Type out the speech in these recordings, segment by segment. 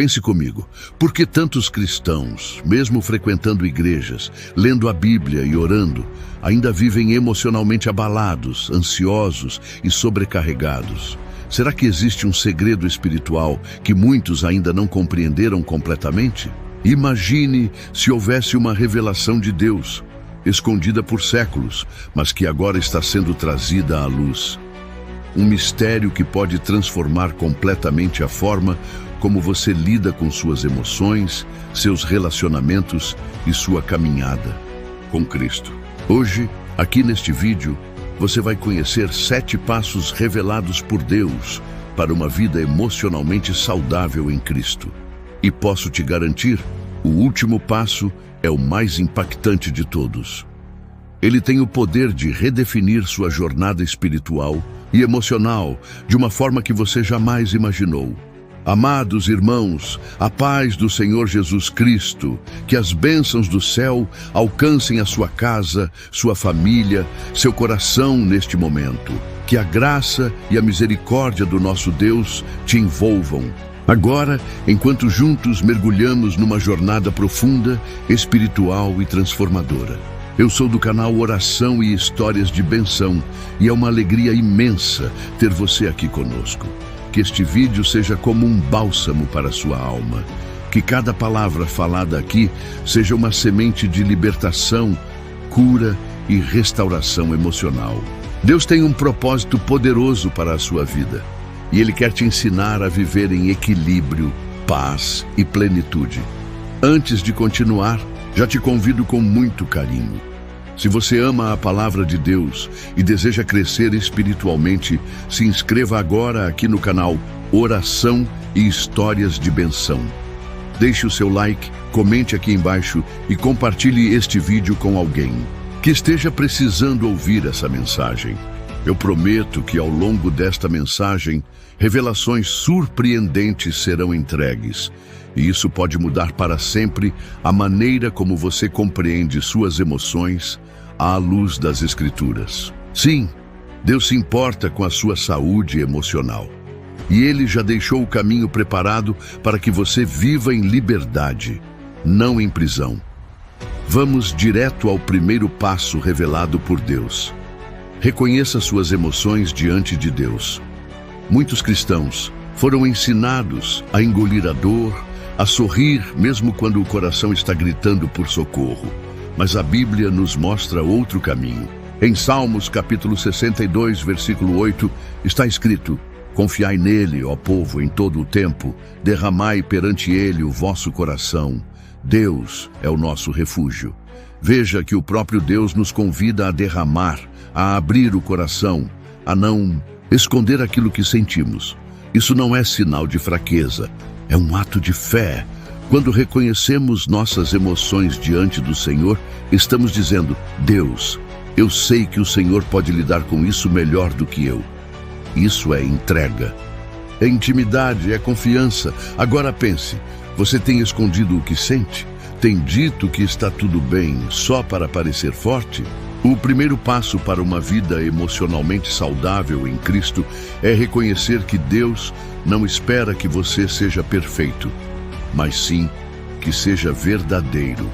Pense comigo, por que tantos cristãos, mesmo frequentando igrejas, lendo a Bíblia e orando, ainda vivem emocionalmente abalados, ansiosos e sobrecarregados? Será que existe um segredo espiritual que muitos ainda não compreenderam completamente? Imagine se houvesse uma revelação de Deus, escondida por séculos, mas que agora está sendo trazida à luz. Um mistério que pode transformar completamente a forma como você lida com suas emoções, seus relacionamentos e sua caminhada com Cristo. Hoje, aqui neste vídeo, você vai conhecer 7 passos revelados por Deus para uma vida emocionalmente saudável em Cristo. E posso te garantir, o último passo é o mais impactante de todos. Ele tem o poder de redefinir sua jornada espiritual e emocional de uma forma que você jamais imaginou. Amados irmãos, a paz do Senhor Jesus Cristo, que as bênçãos do céu alcancem a sua casa, sua família, seu coração neste momento. Que a graça e a misericórdia do nosso Deus te envolvam. Agora, enquanto juntos mergulhamos numa jornada profunda, espiritual e transformadora. Eu sou do canal Oração e Histórias de Benção e é uma alegria imensa ter você aqui conosco. Que este vídeo seja como um bálsamo para a sua alma. Que cada palavra falada aqui seja uma semente de libertação, cura e restauração emocional. Deus tem um propósito poderoso para a sua vida e Ele quer te ensinar a viver em equilíbrio, paz e plenitude. Antes de continuar, já te convido com muito carinho. Se você ama a palavra de Deus e deseja crescer espiritualmente, se inscreva agora aqui no canal Oração e Histórias de Benção. Deixe o seu like, comente aqui embaixo e compartilhe este vídeo com alguém que esteja precisando ouvir essa mensagem. Eu prometo que ao longo desta mensagem, revelações surpreendentes serão entregues. E isso pode mudar para sempre a maneira como você compreende suas emoções à luz das Escrituras. Sim, Deus se importa com a sua saúde emocional. E Ele já deixou o caminho preparado para que você viva em liberdade, não em prisão. Vamos direto ao primeiro passo revelado por Deus. Reconheça suas emoções diante de Deus. Muitos cristãos foram ensinados a engolir a dor, a sorrir mesmo quando o coração está gritando por socorro. Mas a Bíblia nos mostra outro caminho. Em Salmos capítulo 62, versículo 8, está escrito: Confiai nele, ó povo, em todo o tempo, derramai perante ele o vosso coração. Deus é o nosso refúgio. Veja que o próprio Deus nos convida a derramar, a abrir o coração, a não esconder aquilo que sentimos. Isso não é sinal de fraqueza, é um ato de fé. Quando reconhecemos nossas emoções diante do Senhor, estamos dizendo: Deus, eu sei que o Senhor pode lidar com isso melhor do que eu. Isso é entrega. É intimidade, é confiança. Agora pense, você tem escondido o que sente? Tem dito que está tudo bem só para parecer forte? O primeiro passo para uma vida emocionalmente saudável em Cristo é reconhecer que Deus não espera que você seja perfeito, mas sim que seja verdadeiro.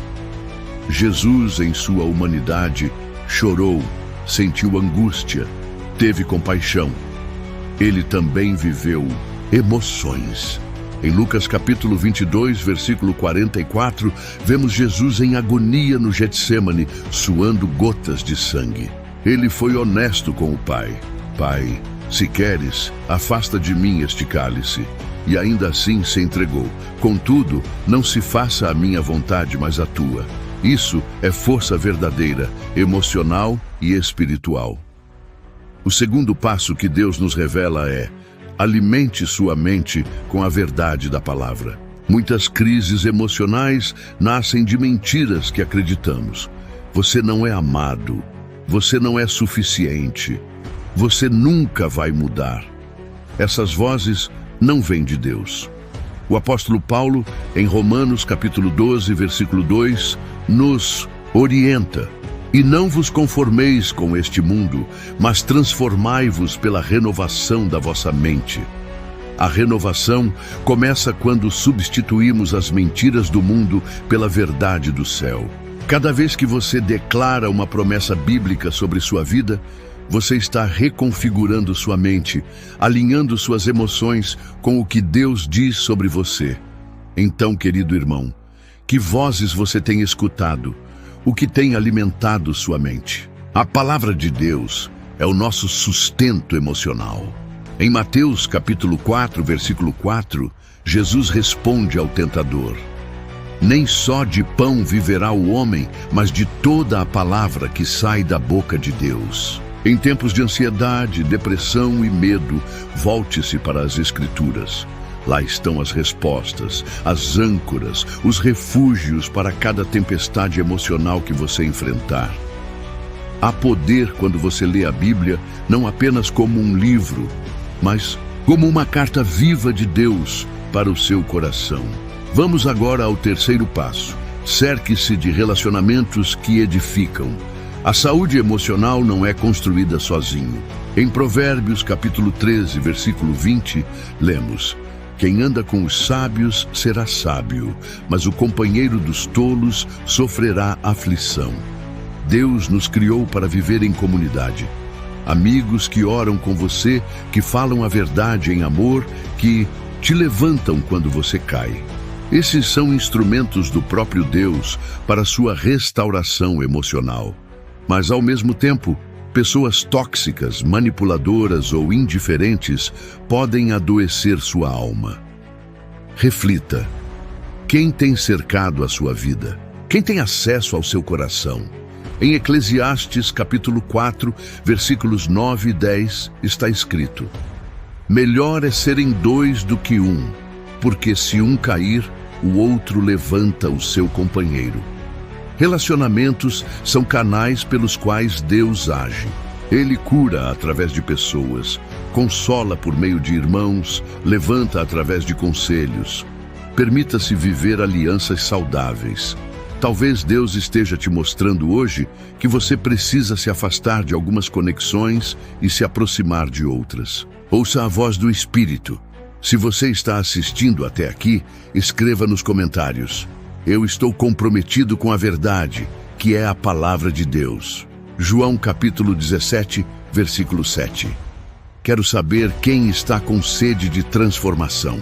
Jesus, em sua humanidade, chorou, sentiu angústia, teve compaixão. Ele também viveu emoções. Em Lucas capítulo 22, versículo 44, vemos Jesus em agonia no Getsêmani, suando gotas de sangue. Ele foi honesto com o Pai. Pai, se queres, afasta de mim este cálice. E ainda assim se entregou. Contudo, não se faça a minha vontade, mas a tua. Isso é força verdadeira, emocional e espiritual. O segundo passo que Deus nos revela é: alimente sua mente com a verdade da palavra. Muitas crises emocionais nascem de mentiras que acreditamos. Você não é amado. Você não é suficiente. Você nunca vai mudar. Essas vozes não vêm de Deus. O apóstolo Paulo, em Romanos capítulo 12, versículo 2, nos orienta: E não vos conformeis com este mundo, mas transformai-vos pela renovação da vossa mente. A renovação começa quando substituímos as mentiras do mundo pela verdade do céu. Cada vez que você declara uma promessa bíblica sobre sua vida, você está reconfigurando sua mente, alinhando suas emoções com o que Deus diz sobre você. Então, querido irmão, que vozes você tem escutado? O que tem alimentado sua mente? A palavra de Deus é o nosso sustento emocional. Em Mateus capítulo 4, versículo 4, Jesus responde ao tentador: nem só de pão viverá o homem, mas de toda a palavra que sai da boca de Deus. Em tempos de ansiedade, depressão e medo, volte-se para as Escrituras. Lá estão as respostas, as âncoras, os refúgios para cada tempestade emocional que você enfrentar. Há poder quando você lê a Bíblia, não apenas como um livro, mas como uma carta viva de Deus para o seu coração. Vamos agora ao terceiro passo. Cerque-se de relacionamentos que edificam. A saúde emocional não é construída sozinho. Em Provérbios capítulo 13, versículo 20, lemos: quem anda com os sábios será sábio, mas o companheiro dos tolos sofrerá aflição. Deus nos criou para viver em comunidade. Amigos que oram com você, que falam a verdade em amor, que te levantam quando você cai. Esses são instrumentos do próprio Deus para sua restauração emocional. Mas, ao mesmo tempo, pessoas tóxicas, manipuladoras ou indiferentes podem adoecer sua alma. Reflita: quem tem cercado a sua vida? Quem tem acesso ao seu coração? Em Eclesiastes capítulo 4, versículos 9 e 10, está escrito: melhor é serem dois do que um, porque se um cair, o outro levanta o seu companheiro. Relacionamentos são canais pelos quais Deus age. Ele cura através de pessoas, consola por meio de irmãos, levanta através de conselhos. Permita-se viver alianças saudáveis. Talvez Deus esteja te mostrando hoje que você precisa se afastar de algumas conexões e se aproximar de outras. Ouça a voz do Espírito. Se você está assistindo até aqui, escreva nos comentários: eu estou comprometido com a verdade, que é a palavra de Deus. João capítulo 17, versículo 7. Quero saber quem está com sede de transformação.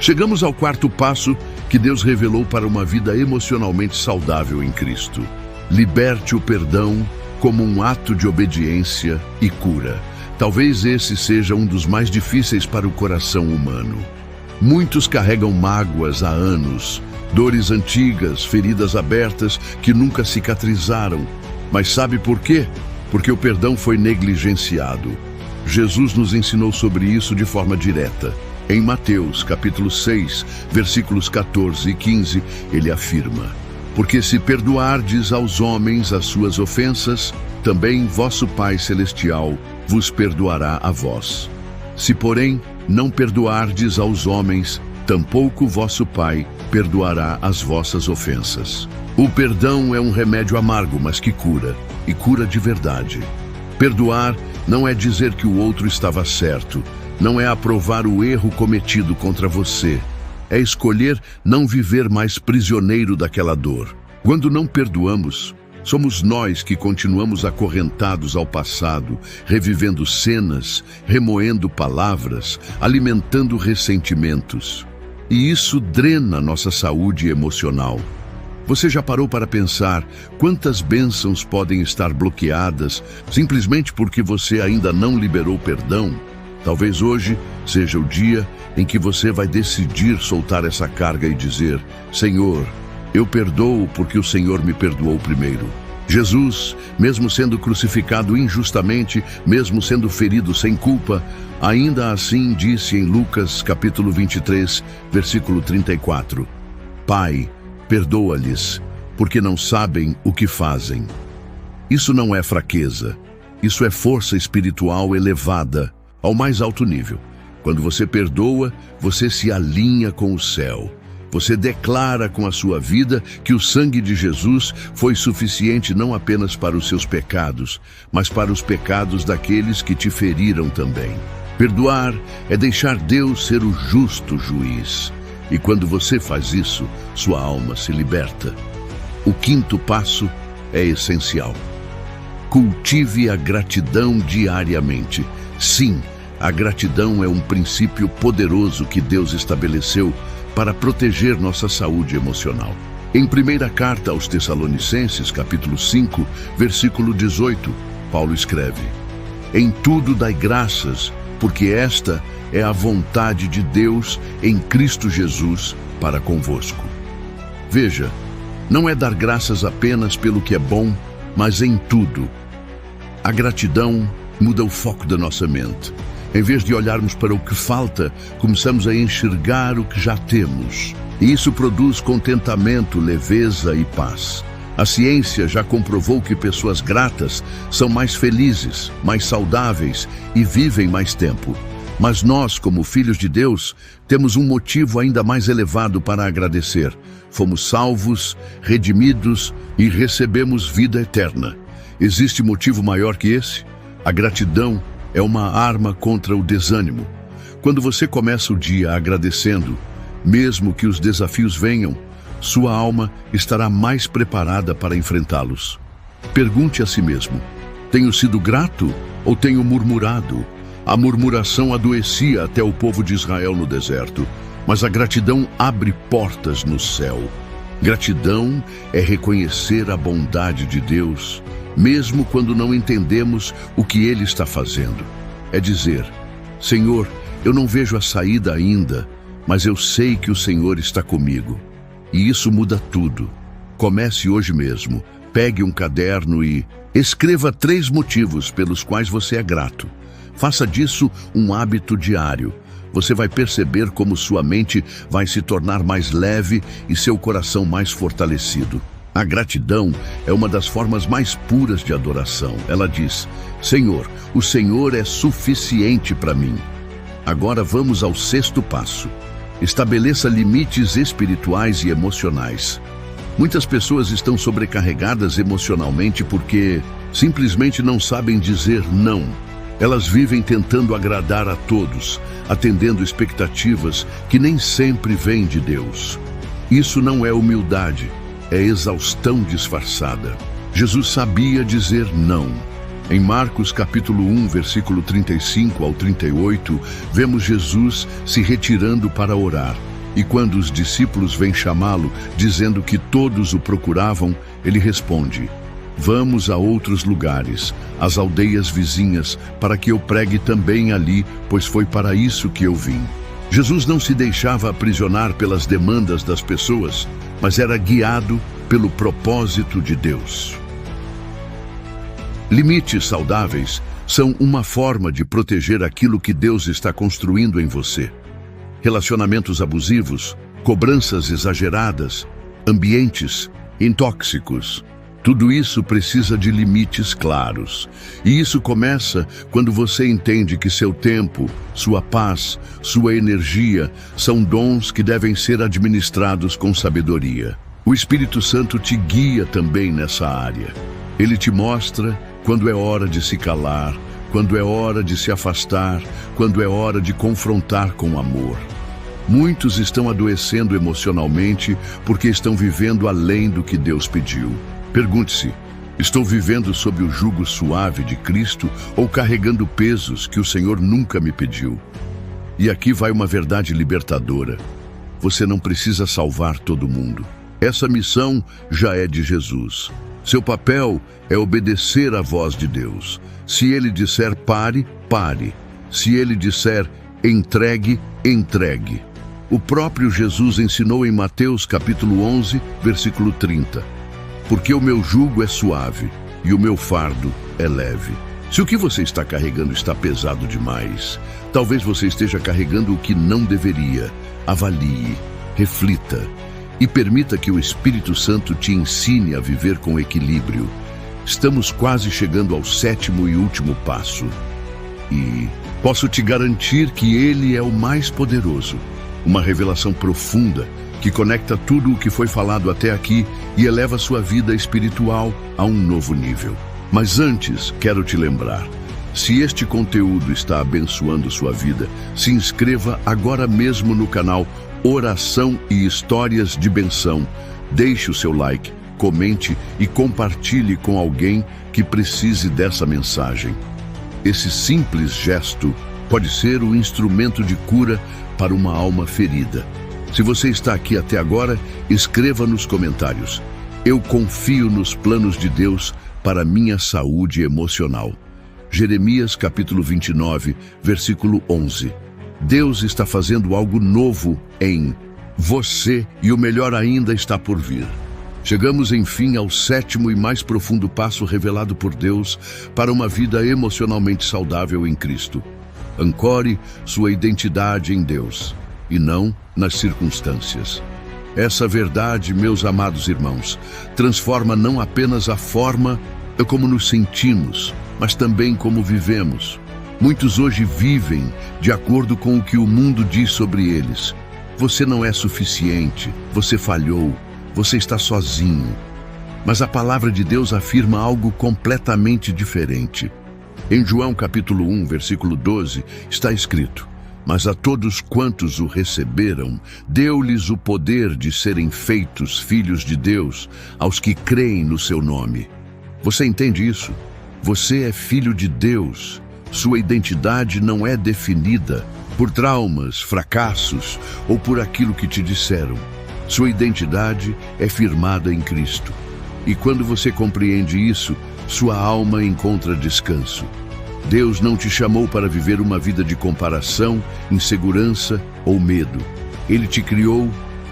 Chegamos ao quarto passo que Deus revelou para uma vida emocionalmente saudável em Cristo. Liberte o perdão como um ato de obediência e cura. Talvez esse seja um dos mais difíceis para o coração humano. Muitos carregam mágoas há anos, dores antigas, feridas abertas que nunca cicatrizaram. Mas sabe por quê? Porque o perdão foi negligenciado. Jesus nos ensinou sobre isso de forma direta. Em Mateus, capítulo 6, versículos 14 e 15, ele afirma: porque se perdoardes aos homens as suas ofensas, também vosso Pai Celestial vos perdoará a vós. Se, porém, não perdoardes aos homens, tampouco vosso Pai perdoará as vossas ofensas. O perdão é um remédio amargo, mas que cura, e cura de verdade. Perdoar não é dizer que o outro estava certo, não é aprovar o erro cometido contra você. É escolher não viver mais prisioneiro daquela dor. Quando não perdoamos, somos nós que continuamos acorrentados ao passado, revivendo cenas, remoendo palavras, alimentando ressentimentos. E isso drena nossa saúde emocional. Você já parou para pensar quantas bênçãos podem estar bloqueadas simplesmente porque você ainda não liberou perdão? Talvez hoje seja o dia em que você vai decidir soltar essa carga e dizer: Senhor, eu perdoo porque o Senhor me perdoou primeiro. Jesus, mesmo sendo crucificado injustamente, mesmo sendo ferido sem culpa, ainda assim disse em Lucas capítulo 23, versículo 34, Pai, perdoa-lhes, porque não sabem o que fazem. Isso não é fraqueza, isso é força espiritual elevada ao mais alto nível. Quando você perdoa, você se alinha com o céu. Você declara com a sua vida que o sangue de Jesus foi suficiente não apenas para os seus pecados, mas para os pecados daqueles que te feriram também. Perdoar é deixar Deus ser o justo juiz. E quando você faz isso, sua alma se liberta. O quinto passo é essencial. Cultive a gratidão diariamente. Sim, a gratidão é um princípio poderoso que Deus estabeleceu para proteger nossa saúde emocional. Em primeira carta aos Tessalonicenses, capítulo 5, versículo 18, Paulo escreve: Em tudo dai graças, porque esta é a vontade de Deus em Cristo Jesus para convosco. Veja, não é dar graças apenas pelo que é bom, mas em tudo. A gratidão muda o foco da nossa mente. Em vez de olharmos para o que falta, começamos a enxergar o que já temos. E isso produz contentamento, leveza e paz. A ciência já comprovou que pessoas gratas são mais felizes, mais saudáveis e vivem mais tempo. Mas nós, como filhos de Deus, temos um motivo ainda mais elevado para agradecer. Fomos salvos, redimidos e recebemos vida eterna. Existe motivo maior que esse? A gratidão é uma arma contra o desânimo. Quando você começa o dia agradecendo, mesmo que os desafios venham, sua alma estará mais preparada para enfrentá-los. Pergunte a si mesmo: tenho sido grato ou tenho murmurado? A murmuração adoecia até o povo de Israel no deserto, mas a gratidão abre portas no céu. Gratidão é reconhecer a bondade de Deus, mesmo quando não entendemos o que Ele está fazendo. É dizer: Senhor, eu não vejo a saída ainda, mas eu sei que o Senhor está comigo. E isso muda tudo. Comece hoje mesmo. Pegue um caderno e escreva 3 motivos pelos quais você é grato. Faça disso um hábito diário. Você vai perceber como sua mente vai se tornar mais leve e seu coração mais fortalecido. A gratidão é uma das formas mais puras de adoração. Ela diz: Senhor, o Senhor é suficiente para mim. Agora vamos ao 6º passo. Estabeleça limites espirituais e emocionais. Muitas pessoas estão sobrecarregadas emocionalmente porque simplesmente não sabem dizer não. Elas vivem tentando agradar a todos, atendendo expectativas que nem sempre vêm de Deus. Isso não é humildade, é exaustão disfarçada. Jesus sabia dizer não. Em Marcos capítulo 1, versículo 35 ao 38, vemos Jesus se retirando para orar. E quando os discípulos vêm chamá-lo, dizendo que todos o procuravam, ele responde: Vamos a outros lugares, às aldeias vizinhas, para que eu pregue também ali, pois foi para isso que eu vim. Jesus não se deixava aprisionar pelas demandas das pessoas, mas era guiado pelo propósito de Deus. Limites saudáveis são uma forma de proteger aquilo que Deus está construindo em você. Relacionamentos abusivos, cobranças exageradas, ambientes tóxicos. Tudo isso precisa de limites claros. E isso começa quando você entende que seu tempo, sua paz, sua energia são dons que devem ser administrados com sabedoria. O Espírito Santo te guia também nessa área. Ele te mostra quando é hora de se calar, quando é hora de se afastar, quando é hora de confrontar com amor. Muitos estão adoecendo emocionalmente porque estão vivendo além do que Deus pediu. Pergunte-se: estou vivendo sob o jugo suave de Cristo ou carregando pesos que o Senhor nunca me pediu? E aqui vai uma verdade libertadora. Você não precisa salvar todo mundo. Essa missão já é de Jesus. Seu papel é obedecer à voz de Deus. Se Ele disser pare, pare. Se Ele disser entregue, entregue. O próprio Jesus ensinou em Mateus capítulo 11, versículo 30. Porque o meu jugo é suave e o meu fardo é leve. Se o que você está carregando está pesado demais, talvez você esteja carregando o que não deveria. Avalie, reflita e permita que o Espírito Santo te ensine a viver com equilíbrio. Estamos quase chegando ao 7º e último passo. E posso te garantir que ele é o mais poderoso. Uma revelação profunda que conecta tudo o que foi falado até aqui e eleva sua vida espiritual a um novo nível. Mas antes, quero te lembrar, Se este conteúdo está abençoando sua vida, se inscreva agora mesmo no canal Oração e Histórias de Benção. Deixe o seu like, comente e compartilhe com alguém que precise dessa mensagem. Esse simples gesto pode ser o instrumento de cura para uma alma ferida. Se você está aqui até agora, escreva nos comentários: eu confio nos planos de Deus para minha saúde emocional. Jeremias capítulo 29, versículo 11. Deus está fazendo algo novo em você e o melhor ainda está por vir. Chegamos, enfim, ao sétimo e mais profundo passo revelado por Deus para uma vida emocionalmente saudável em Cristo. Ancore sua identidade em Deus e não nas circunstâncias. Essa verdade, meus amados irmãos, transforma não apenas a forma como nos sentimos, mas também como vivemos. Muitos hoje vivem de acordo com o que o mundo diz sobre eles. Você não é suficiente, você falhou, você está sozinho. Mas a palavra de Deus afirma algo completamente diferente. Em João capítulo 1, versículo 12, está escrito: mas a todos quantos o receberam, deu-lhes o poder de serem feitos filhos de Deus, aos que creem no seu nome. Você entende isso? Você é filho de Deus. Sua identidade não é definida por traumas, fracassos ou por aquilo que te disseram. Sua identidade é firmada em Cristo. E quando você compreende isso, sua alma encontra descanso. Deus não te chamou para viver uma vida de comparação, insegurança ou medo. Ele te criou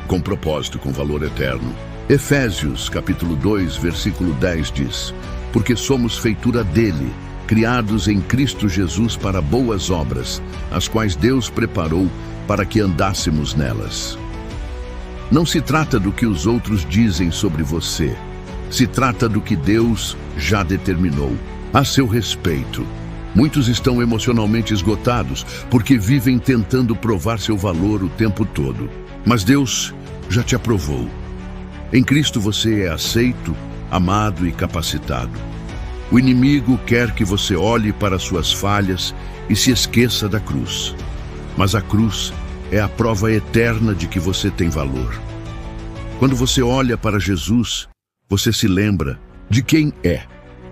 com propósito, com valor eterno. Efésios, capítulo 2, versículo 10 diz: porque somos feitura dele, criados em Cristo Jesus para boas obras, as quais Deus preparou para que andássemos nelas. Não se trata do que os outros dizem sobre você. Se trata do que Deus já determinou a seu respeito. Muitos estão emocionalmente esgotados porque vivem tentando provar seu valor o tempo todo. Mas Deus já te aprovou. Em Cristo você é aceito, amado e capacitado. O inimigo quer que você olhe para suas falhas e se esqueça da cruz. Mas a cruz é a prova eterna de que você tem valor. Quando você olha para Jesus, você se lembra de quem é.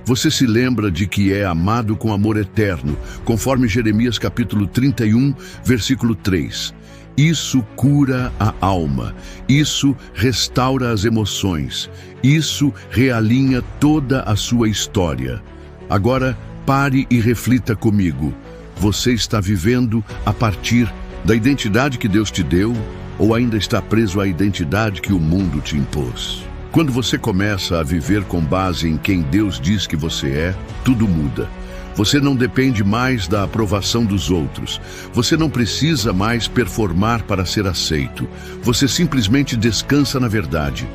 Você se lembra de que é amado com amor eterno, conforme Jeremias capítulo 31, versículo 3. Isso cura a alma, isso restaura as emoções, isso realinha toda a sua história. Agora, pare e reflita comigo. Você está vivendo a partir da identidade que Deus te deu ou ainda está preso à identidade que o mundo te impôs? Quando você começa a viver com base em quem Deus diz que você é, tudo muda. Você não depende mais da aprovação dos outros. Você não precisa mais performar para ser aceito. Você simplesmente descansa na verdade.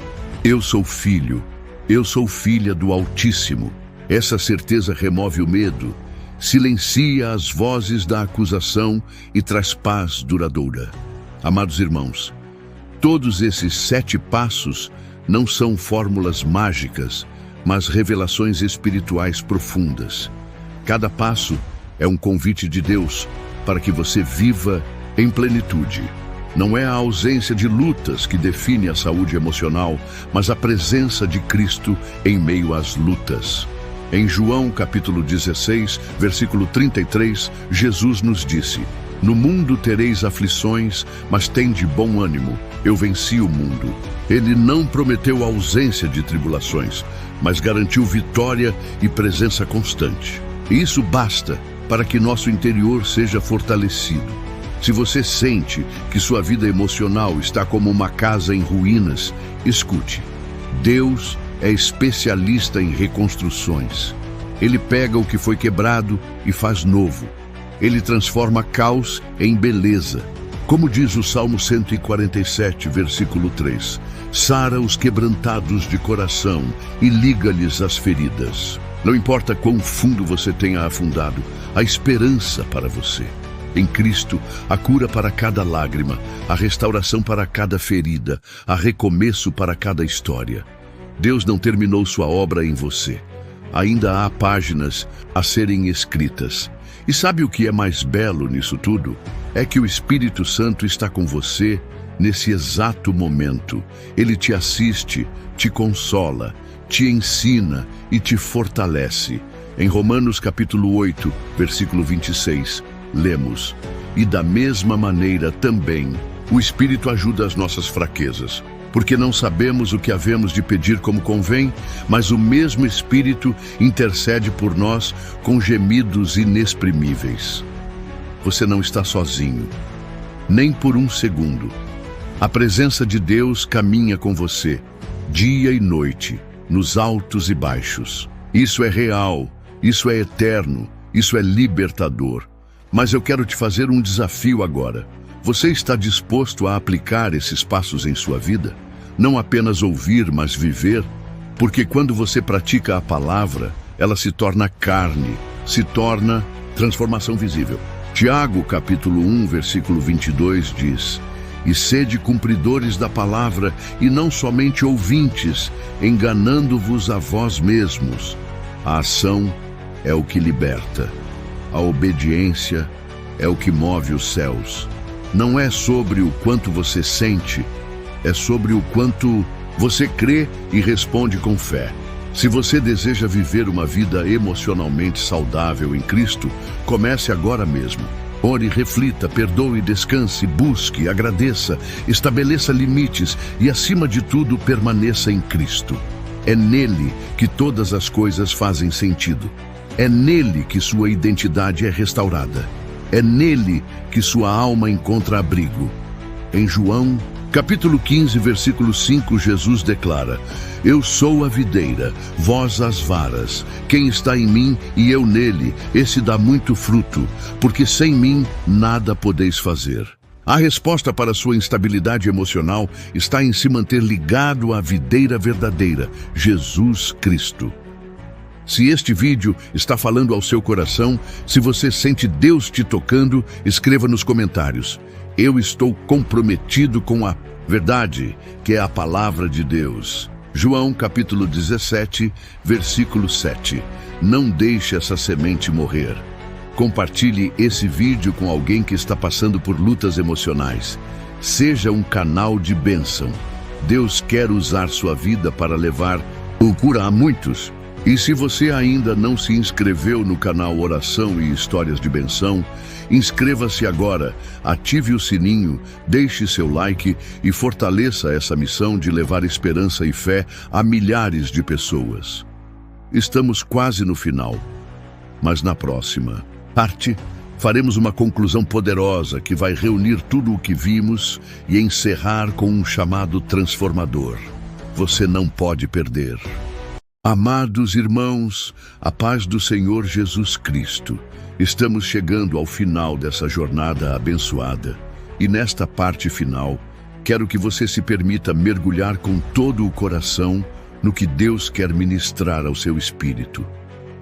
Eu sou filho. Eu sou filha do Altíssimo. Essa certeza remove o medo, silencia as vozes da acusação e traz paz duradoura. Amados irmãos, todos esses 7 passos não são fórmulas mágicas, mas revelações espirituais profundas. Cada passo é um convite de Deus para que você viva em plenitude. Não é a ausência de lutas que define a saúde emocional, mas a presença de Cristo em meio às lutas. Em João capítulo 16, versículo 33, Jesus nos disse: no mundo tereis aflições, mas tende bom ânimo, eu venci o mundo. Ele não prometeu ausência de tribulações, mas garantiu vitória e presença constante. E isso basta para que nosso interior seja fortalecido. Se você sente que sua vida emocional está como uma casa em ruínas, escute. Deus é especialista em reconstruções. Ele pega o que foi quebrado e faz novo. Ele transforma caos em beleza. Como diz o Salmo 147, versículo 3, sara os quebrantados de coração e liga-lhes as feridas. Não importa quão fundo você tenha afundado, há esperança para você. Em Cristo, a cura para cada lágrima, a restauração para cada ferida, há recomeço para cada história. Deus não terminou sua obra em você. ainda há páginas a serem escritas. E sabe o que é mais belo nisso tudo? É que o Espírito Santo está com você nesse exato momento. Ele te assiste, te consola, te ensina e te fortalece. Em Romanos capítulo 8, versículo 26, lemos: "E da mesma maneira também, o Espírito ajuda as nossas fraquezas, porque não sabemos o que havemos de pedir como convém, mas o mesmo Espírito intercede por nós com gemidos inexprimíveis." Você não está sozinho, nem por um segundo. A presença de Deus caminha com você, dia e noite, nos altos e baixos. Isso é real, isso é eterno, isso é libertador. Mas eu quero te fazer um desafio agora. Você está disposto a aplicar esses passos em sua vida? Não apenas ouvir, mas viver? Porque quando você pratica a palavra, ela se torna carne, se torna transformação visível. Tiago, capítulo 1, versículo 22 diz: "E sede cumpridores da palavra, e não somente ouvintes, enganando-vos a vós mesmos." A ação é o que liberta. A obediência é o que move os céus. Não é sobre o quanto você sente, é sobre o quanto você crê e responde com fé. Se você deseja viver uma vida emocionalmente saudável em Cristo, comece agora mesmo. Ore, reflita, perdoe, descanse, busque, agradeça, estabeleça limites e, acima de tudo, permaneça em Cristo. É nele que todas as coisas fazem sentido. É nele que sua identidade é restaurada. É nele que sua alma encontra abrigo. Em João, capítulo 15, versículo 5, Jesus declara: "Eu sou a videira, vós as varas. Quem está em mim e eu nele, esse dá muito fruto, porque sem mim nada podeis fazer." A resposta para sua instabilidade emocional está em se manter ligado à videira verdadeira, Jesus Cristo. Se este vídeo está falando ao seu coração, se você sente Deus te tocando, escreva nos comentários: "Eu estou comprometido com a verdade, que é a palavra de Deus." João capítulo 17, versículo 7. Não deixe essa semente morrer. Compartilhe esse vídeo com alguém que está passando por lutas emocionais. Seja um canal de bênção. Deus quer usar sua vida para levar cura a muitos. E se você ainda não se inscreveu no canal Oração e Histórias de Benção, inscreva-se agora, ative o sininho, deixe seu like e fortaleça essa missão de levar esperança e fé a milhares de pessoas. Estamos quase no final, mas na próxima parte faremos uma conclusão poderosa que vai reunir tudo o que vimos e encerrar com um chamado transformador. Você não pode perder. Amados irmãos, a paz do Senhor Jesus Cristo. Estamos chegando ao final dessa jornada abençoada. E nesta parte final, quero que você se permita mergulhar com todo o coração no que Deus quer ministrar ao seu espírito.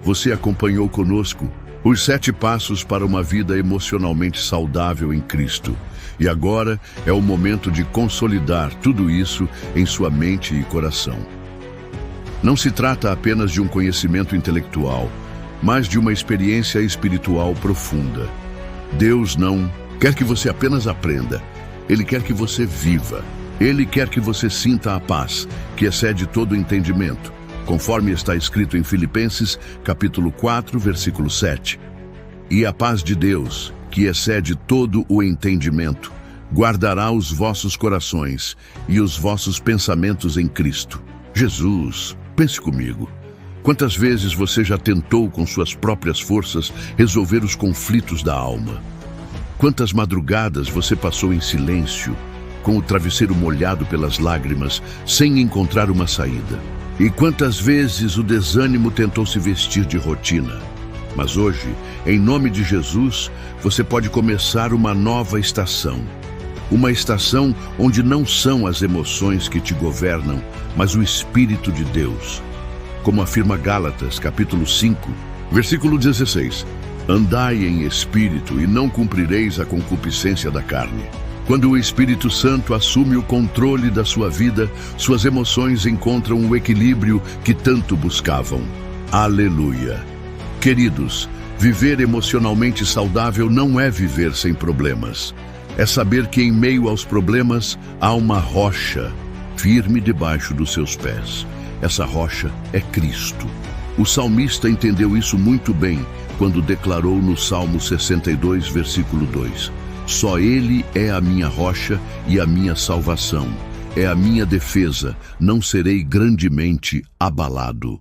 Você acompanhou conosco os 7 passos para uma vida emocionalmente saudável em Cristo. E agora é o momento de consolidar tudo isso em sua mente e coração. Não se trata apenas de um conhecimento intelectual, mas de uma experiência espiritual profunda. Deus não quer que você apenas aprenda, Ele quer que você viva. Ele quer que você sinta a paz, que excede todo o entendimento, conforme está escrito em Filipenses, capítulo 4, versículo 7. "E a paz de Deus, que excede todo o entendimento, guardará os vossos corações e os vossos pensamentos em Cristo Jesus." Pense comigo. Quantas vezes você já tentou com suas próprias forças resolver os conflitos da alma? Quantas madrugadas você passou em silêncio, com o travesseiro molhado pelas lágrimas, sem encontrar uma saída? E quantas vezes o desânimo tentou se vestir de rotina? Mas hoje, em nome de Jesus, você pode começar uma nova estação. Uma estação onde não são as emoções que te governam, mas o Espírito de Deus. Como afirma Gálatas, capítulo 5, versículo 16. "Andai em espírito e não cumprireis a concupiscência da carne." Quando o Espírito Santo assume o controle da sua vida, suas emoções encontram o equilíbrio que tanto buscavam. Aleluia! Queridos, viver emocionalmente saudável não é viver sem problemas. É saber que em meio aos problemas há uma rocha firme debaixo dos seus pés. Essa rocha é Cristo. O salmista entendeu isso muito bem quando declarou no Salmo 62, versículo 2: Só Ele é a minha rocha e a minha salvação. É a minha defesa, não serei grandemente abalado.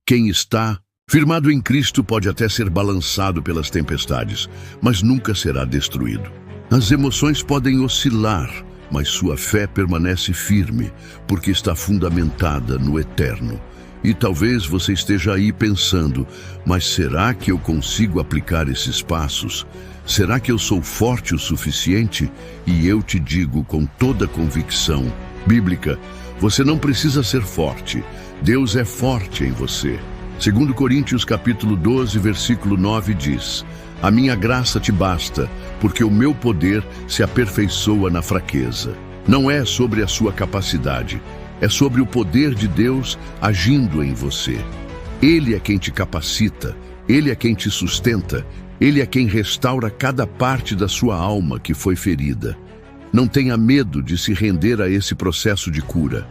Quem está firmado em Cristo pode até ser balançado pelas tempestades, mas nunca será destruído. As emoções podem oscilar, mas sua fé permanece firme, porque está fundamentada no eterno. E talvez você esteja aí pensando, mas será que eu consigo aplicar esses passos? Será que eu sou forte o suficiente? E eu te digo com toda convicção bíblica, você não precisa ser forte. Deus é forte em você. 2 Coríntios capítulo 12, versículo 9 diz: A minha graça te basta, porque o meu poder se aperfeiçoa na fraqueza. Não é sobre a sua capacidade, é sobre o poder de Deus agindo em você. Ele é quem te capacita, Ele é quem te sustenta, Ele é quem restaura cada parte da sua alma que foi ferida. Não tenha medo de se render a esse processo de cura.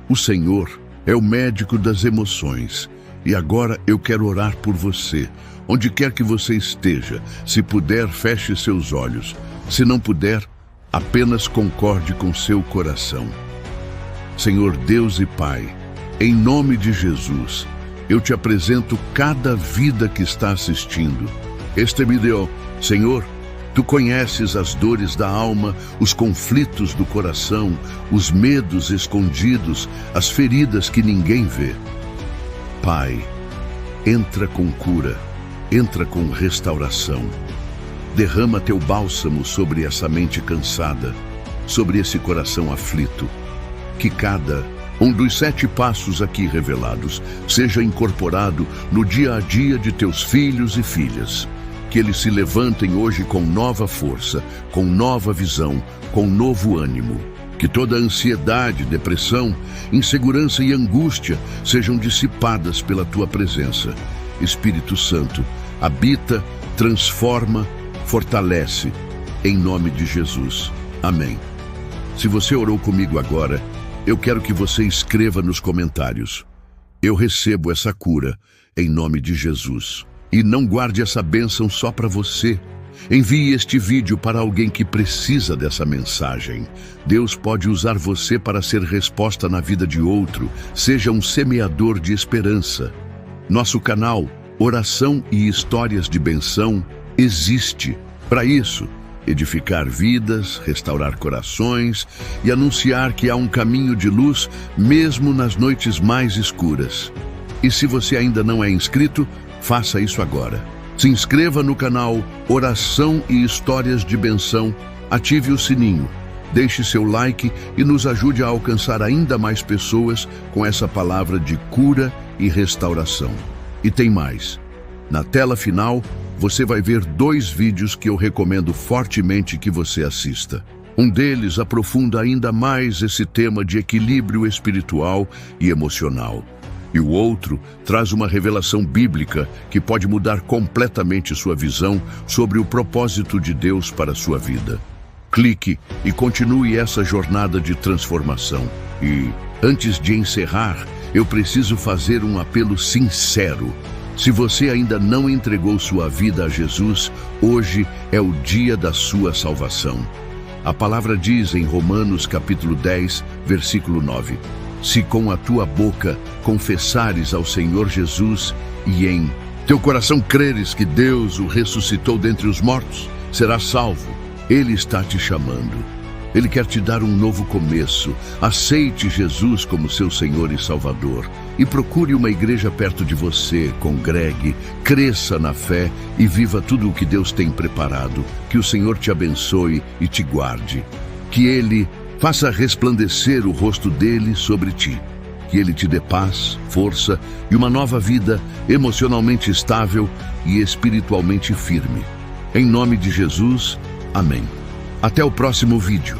O Senhor é o médico das emoções. E agora eu quero orar por você. Onde quer que você esteja, se puder, feche seus olhos. Se não puder, apenas concorde com seu coração. Senhor Deus e Pai, em nome de Jesus, eu te apresento cada vida que está assistindo. Este vídeo, Senhor, Tu conheces as dores da alma, os conflitos do coração, os medos escondidos, as feridas que ninguém vê. Pai, entra com cura, entra com restauração. Derrama Teu bálsamo sobre essa mente cansada, sobre esse coração aflito. Que cada um dos 7 passos aqui revelados seja incorporado no dia a dia de Teus filhos e filhas. Que eles se levantem hoje com nova força, com nova visão, com novo ânimo. Que toda ansiedade, depressão, insegurança e angústia sejam dissipadas pela Tua presença. Espírito Santo, habita, transforma, fortalece, em nome de Jesus. Amém. Se você orou comigo agora, eu quero que você escreva nos comentários: eu recebo essa cura, em nome de Jesus. E não guarde essa bênção só para você. Envie este vídeo para alguém que precisa dessa mensagem. Deus pode usar você para ser resposta na vida de outro. Seja um semeador de esperança. Nosso canal Oração e Histórias de Benção existe para isso: edificar vidas, restaurar corações e anunciar que há um caminho de luz mesmo nas noites mais escuras. E se você ainda não é inscrito, faça isso agora. Se inscreva no canal Oração e Histórias de Benção, ative o sininho, deixe seu like e nos ajude a alcançar ainda mais pessoas com essa palavra de cura e restauração. E tem mais. Na tela final, você vai ver 2 vídeos que eu recomendo fortemente que você assista. Um deles aprofunda ainda mais esse tema de equilíbrio espiritual e emocional. E o outro traz uma revelação bíblica que pode mudar completamente sua visão sobre o propósito de Deus para a sua vida. Clique e continue essa jornada de transformação. E, antes de encerrar, eu preciso fazer um apelo sincero. Se você ainda não entregou sua vida a Jesus, hoje é o dia da sua salvação. A palavra diz em Romanos capítulo 10, versículo 9: Se com a tua boca confessares ao Senhor Jesus e em teu coração creres que Deus o ressuscitou dentre os mortos, serás salvo. Ele está te chamando. Ele quer te dar um novo começo. Aceite Jesus como seu Senhor e Salvador. E procure uma igreja perto de você, congregue, cresça na fé e viva tudo o que Deus tem preparado. Que o Senhor te abençoe e te guarde. Que Ele faça resplandecer o rosto dele sobre ti. Que Ele te dê paz, força e uma nova vida emocionalmente estável e espiritualmente firme. Em nome de Jesus, amém. Até o próximo vídeo.